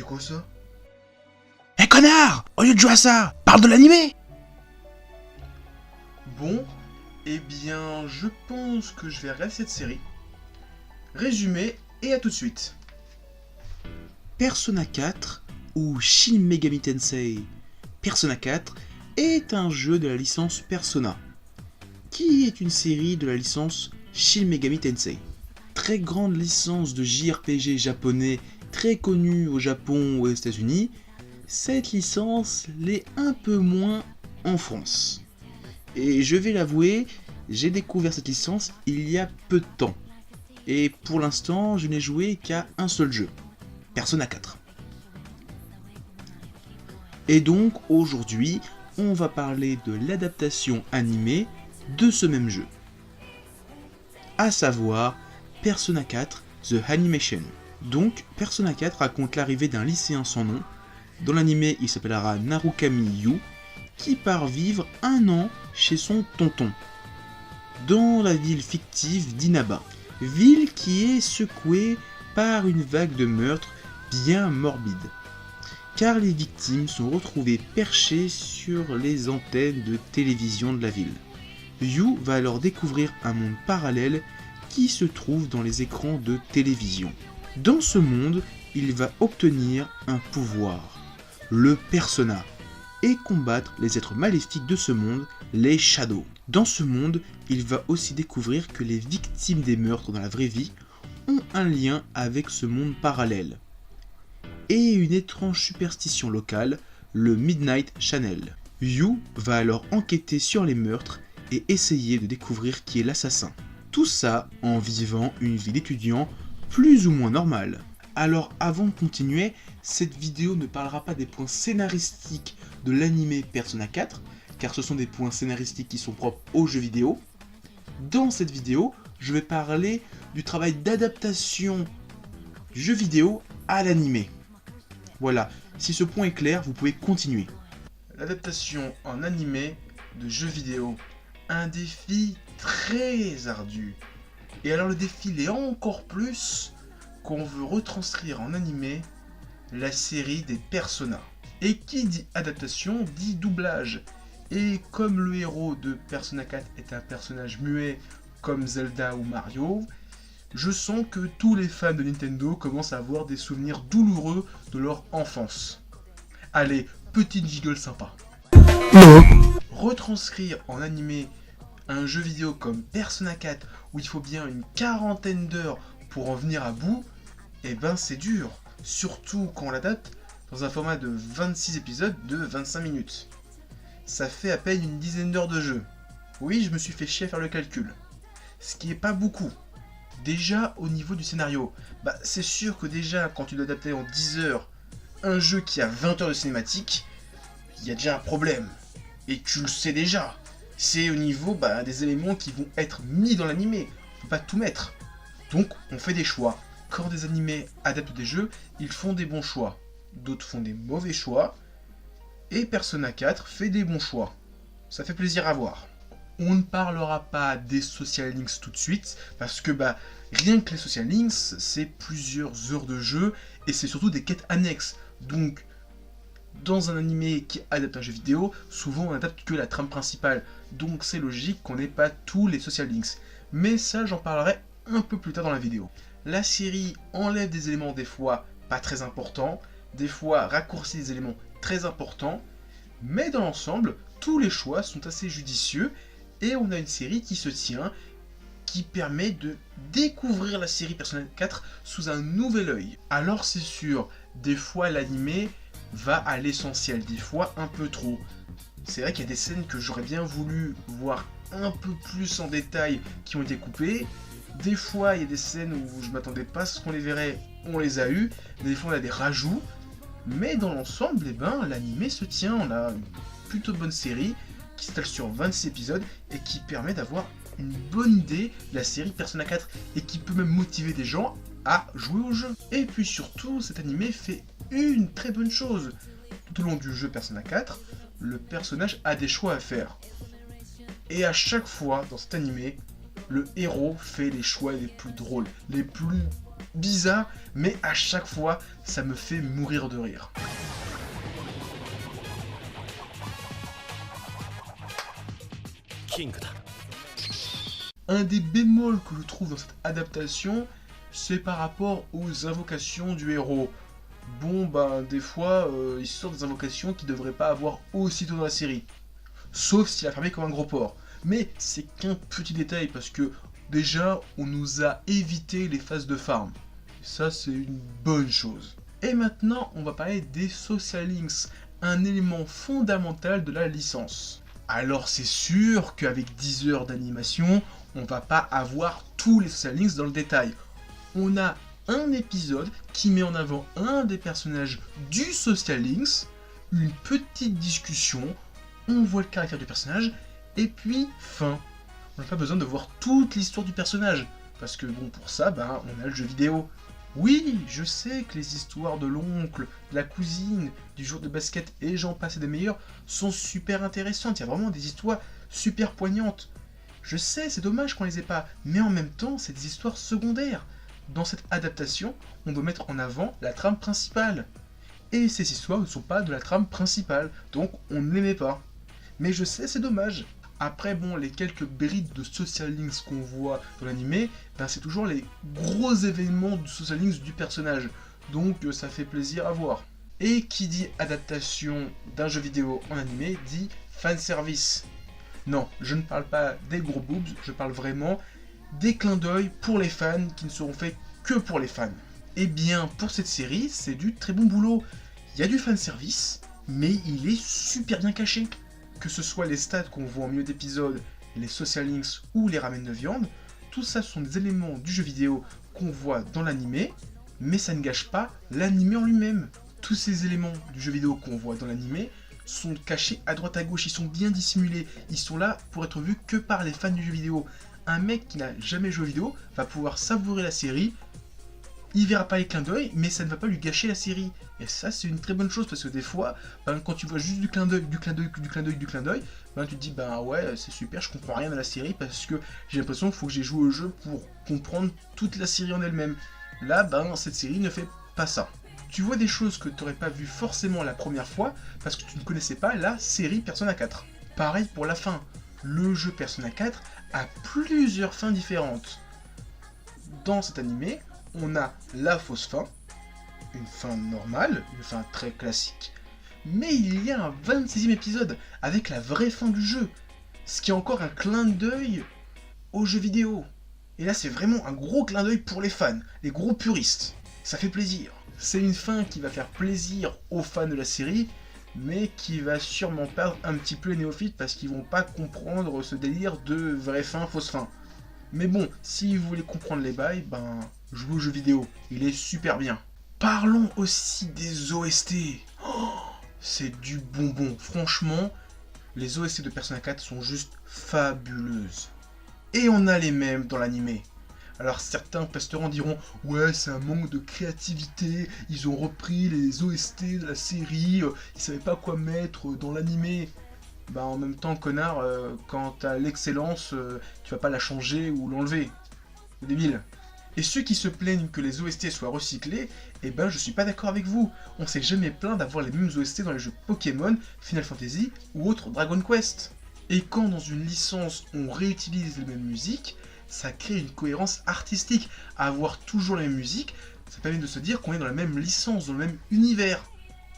quoi ça? Hé connard! Au lieu de jouer à ça, parle de l'animé! Bon, eh bien, je pense que je vais regarder cette série. Résumé, et à tout de suite. Persona 4 ou Shin Megami Tensei Persona 4 est un jeu de la licence Persona, qui est une série de la licence Shin Megami Tensei. Très grande licence de JRPG japonais, très connue au Japon ou aux États-Unis, cette licence l'est un peu moins en France. Et je vais l'avouer, j'ai découvert cette licence il y a peu de temps. Et pour l'instant, je n'ai joué qu'à un seul jeu, Persona 4. Et donc aujourd'hui, on va parler de l'adaptation animée de ce même jeu. À savoir Persona 4 The Animation. Donc Persona 4 raconte l'arrivée d'un lycéen sans nom. Dans l'animé, il s'appellera Narukami Yu, qui part vivre un an chez son tonton, dans la ville fictive d'Inaba. Ville qui est secouée par une vague de meurtres bien morbide, car les victimes sont retrouvées perchées sur les antennes de télévision de la ville. Yu va alors découvrir un monde parallèle qui se trouve dans les écrans de télévision. Dans ce monde, il va obtenir un pouvoir, le Persona, et combattre les êtres maléfiques de ce monde, les Shadows. Dans ce monde, il va aussi découvrir que les victimes des meurtres dans la vraie vie ont un lien avec ce monde parallèle, et une étrange superstition locale, le Midnight Channel. Yu va alors enquêter sur les meurtres et essayer de découvrir qui est l'assassin. Tout ça en vivant une vie d'étudiant plus ou moins normale. Alors avant de continuer, cette vidéo ne parlera pas des points scénaristiques de l'animé Persona 4, car ce sont des points scénaristiques qui sont propres aux jeux vidéo. Dans cette vidéo, je vais parler du travail d'adaptation du jeu vidéo à l'animé. Voilà, si ce point est clair, vous pouvez continuer. L'adaptation en animé de jeux vidéo. Un défi très ardu. Et alors le défi l'est encore plus qu'on veut retranscrire en animé la série des Persona. Et qui dit adaptation dit doublage. Et comme le héros de Persona 4 est un personnage muet comme Zelda ou Mario, je sens que tous les fans de Nintendo commencent à avoir des souvenirs douloureux de leur enfance. Allez, petite gigole sympa. Retranscrire en animé un jeu vidéo comme Persona 4 où il faut bien une quarantaine d'heures pour en venir à bout, eh ben c'est dur. Surtout quand on l'adapte dans un format de 26 épisodes de 25 minutes. Ça fait à peine une dizaine d'heures de jeu. Oui, je me suis fait chier à faire le calcul. Ce qui est pas beaucoup. Déjà au niveau du scénario, c'est sûr que déjà quand tu dois adapter en 10 heures un jeu qui a 20 heures de cinématique, il y a déjà un problème. Et tu le sais déjà. C'est au niveau des éléments qui vont être mis dans l'animé. On peut pas tout mettre. Donc on fait des choix. Quand des animés adaptent des jeux, ils font des bons choix. D'autres font des mauvais choix. Et Persona 4 fait des bons choix. Ça fait plaisir à voir. On ne parlera pas des social links tout de suite, parce que rien que les social links, c'est plusieurs heures de jeu, et c'est surtout des quêtes annexes. Donc, dans un animé qui adapte un jeu vidéo, souvent on n'adapte que la trame principale. Donc c'est logique qu'on n'ait pas tous les social links. Mais ça, j'en parlerai un peu plus tard dans la vidéo. La série enlève des éléments des fois pas très importants, des fois raccourcit des éléments très importants, mais dans l'ensemble, tous les choix sont assez judicieux et on a une série qui se tient, qui permet de découvrir la série Persona 4 sous un nouvel œil. Alors c'est sûr, des fois l'animé va à l'essentiel, des fois un peu trop. C'est vrai qu'il y a des scènes que j'aurais bien voulu voir un peu plus en détail qui ont été coupées. Des fois il y a des scènes où je m'attendais pas à ce qu'on les verrait, on les a eues. Des fois on a des rajouts. Mais dans l'ensemble, l'animé se tient. On a une plutôt bonne série qui s'étale sur 26 épisodes et qui permet d'avoir une bonne idée de la série Persona 4 et qui peut même motiver des gens à jouer au jeu. Et puis surtout, cet animé fait une très bonne chose. Tout au long du jeu Persona 4, le personnage a des choix à faire. Et à chaque fois, dans cet animé, le héros fait les choix les plus drôles, les plus bizarre, mais à chaque fois, ça me fait mourir de rire. Un des bémols que je trouve dans cette adaptation, c'est par rapport aux invocations du héros. Bon, des fois, il sort des invocations qui devraient pas avoir aussitôt dans la série. Sauf s'il a fermé comme un gros porc. Mais c'est qu'un petit détail, parce que déjà, on nous a évité les phases de farm. Ça, c'est une bonne chose. Et maintenant, on va parler des social links, un élément fondamental de la licence. Alors c'est sûr qu'avec 10 heures d'animation, on va pas avoir tous les social links dans le détail. On a un épisode qui met en avant un des personnages du social links, une petite discussion, on voit le caractère du personnage, et puis fin. On n'a pas besoin de voir toute l'histoire du personnage, parce que bon, pour ça, on a le jeu vidéo. Oui, je sais que les histoires de l'oncle, de la cousine, du jour de basket et j'en passe et des meilleurs sont super intéressantes. Il y a vraiment des histoires super poignantes. Je sais, c'est dommage qu'on les ait pas, mais en même temps, c'est des histoires secondaires. Dans cette adaptation, on doit mettre en avant la trame principale. Et ces histoires ne sont pas de la trame principale, donc on ne les met pas. Mais je sais, c'est dommage. Après, bon, les quelques brides de social links qu'on voit dans l'animé, c'est toujours les gros événements du social links du personnage. Donc ça fait plaisir à voir. Et qui dit adaptation d'un jeu vidéo en animé dit fanservice. Non, je ne parle pas des gros boobs, je parle vraiment des clins d'œil pour les fans qui ne seront faits que pour les fans. Et bien, pour cette série, c'est du très bon boulot. Il y a du fanservice, mais il est super bien caché. Que ce soit les stats qu'on voit en milieu d'épisode, les social links ou les ramen de viande, tout ça sont des éléments du jeu vidéo qu'on voit dans l'animé, mais ça ne gâche pas l'animé en lui-même. Tous ces éléments du jeu vidéo qu'on voit dans l'animé sont cachés à droite à gauche, ils sont bien dissimulés, ils sont là pour être vus que par les fans du jeu vidéo. Un mec qui n'a jamais joué aux vidéo va pouvoir savourer la série, il verra pas les clins d'œil, mais ça ne va pas lui gâcher la série. Et ça, c'est une très bonne chose, parce que des fois, quand tu vois juste du clin d'œil, tu te dis, ouais, c'est super, je comprends rien à la série, parce que j'ai l'impression qu'il faut que j'ai joué au jeu pour comprendre toute la série en elle-même. Là, cette série ne fait pas ça. Tu vois des choses que tu n'aurais pas vues forcément la première fois, parce que tu ne connaissais pas la série Persona 4. Pareil pour la fin. Le jeu Persona 4 a plusieurs fins différentes. Dans cet animé, on a la fausse fin, une fin normale, une fin très classique, mais il y a un 26e épisode avec la vraie fin du jeu, ce qui est encore un clin d'œil au jeu vidéo. Et là c'est vraiment un gros clin d'œil pour les fans, les gros puristes. Ça fait plaisir. C'est une fin qui va faire plaisir aux fans de la série, mais qui va sûrement perdre un petit peu les néophytes parce qu'ils vont pas comprendre ce délire de vraie fin, fausse fin. Mais bon, si vous voulez comprendre les bails, jouez aux jeux vidéo, il est super bien. Parlons aussi des OST. Oh, c'est du bonbon. Franchement, les OST de Persona 4 sont juste fabuleuses. Et on a les mêmes dans l'animé. Alors certains pasterons diront « Ouais, c'est un manque de créativité, ils ont repris les OST de la série, ils savaient pas quoi mettre dans l'animé. » En même temps, connard, quand t'as l'excellence, tu vas pas la changer ou l'enlever. C'est débile. Et ceux qui se plaignent que les OST soient recyclés, je suis pas d'accord avec vous. On s'est jamais plaint d'avoir les mêmes OST dans les jeux Pokémon, Final Fantasy ou autres Dragon Quest. Et quand dans une licence on réutilise les mêmes musiques, ça crée une cohérence artistique. Avoir toujours la même musique, ça permet de se dire qu'on est dans la même licence, dans le même univers.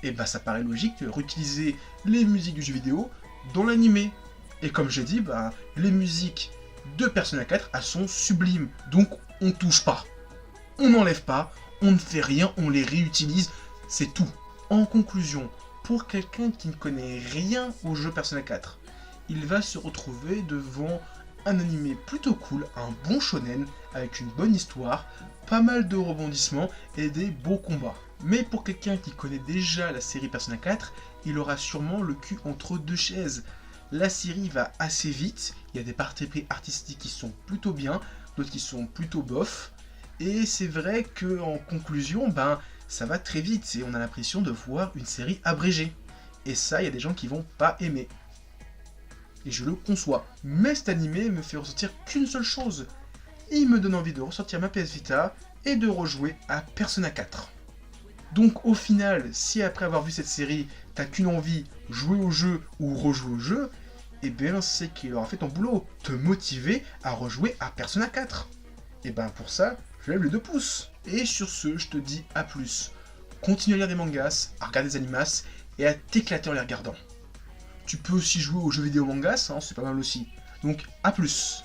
Et ça paraît logique de réutiliser les musiques du jeu vidéo dans l'animé. Et comme j'ai dit, les musiques de Persona 4, elles sont sublimes. Donc on touche pas, on n'enlève pas, on ne fait rien, on les réutilise, c'est tout. En conclusion, pour quelqu'un qui ne connaît rien au jeu Persona 4, il va se retrouver devant un animé plutôt cool, un bon shonen, avec une bonne histoire, pas mal de rebondissements et des beaux combats. Mais pour quelqu'un qui connaît déjà la série Persona 4, il aura sûrement le cul entre deux chaises. La série va assez vite, il y a des parties pris artistiques qui sont plutôt bien, d'autres qui sont plutôt bof, et c'est vrai que en conclusion, ça va très vite, et on a l'impression de voir une série abrégée. Et ça, il y a des gens qui vont pas aimer. Et je le conçois. Mais cet animé me fait ressentir qu'une seule chose. Il me donne envie de ressortir ma PS Vita et de rejouer à Persona 4. Donc au final, si après avoir vu cette série, t'as qu'une envie, jouer au jeu ou rejouer au jeu, et bien c'est qu'il aura fait ton boulot, te motiver à rejouer à Persona 4. Et ben pour ça, je lève les 2 pouces. Et sur ce, je te dis à plus. Continue à lire des mangas, à regarder des animas, et à t'éclater en les regardant. Tu peux aussi jouer aux jeux vidéo mangas, hein, c'est pas mal aussi. Donc à plus.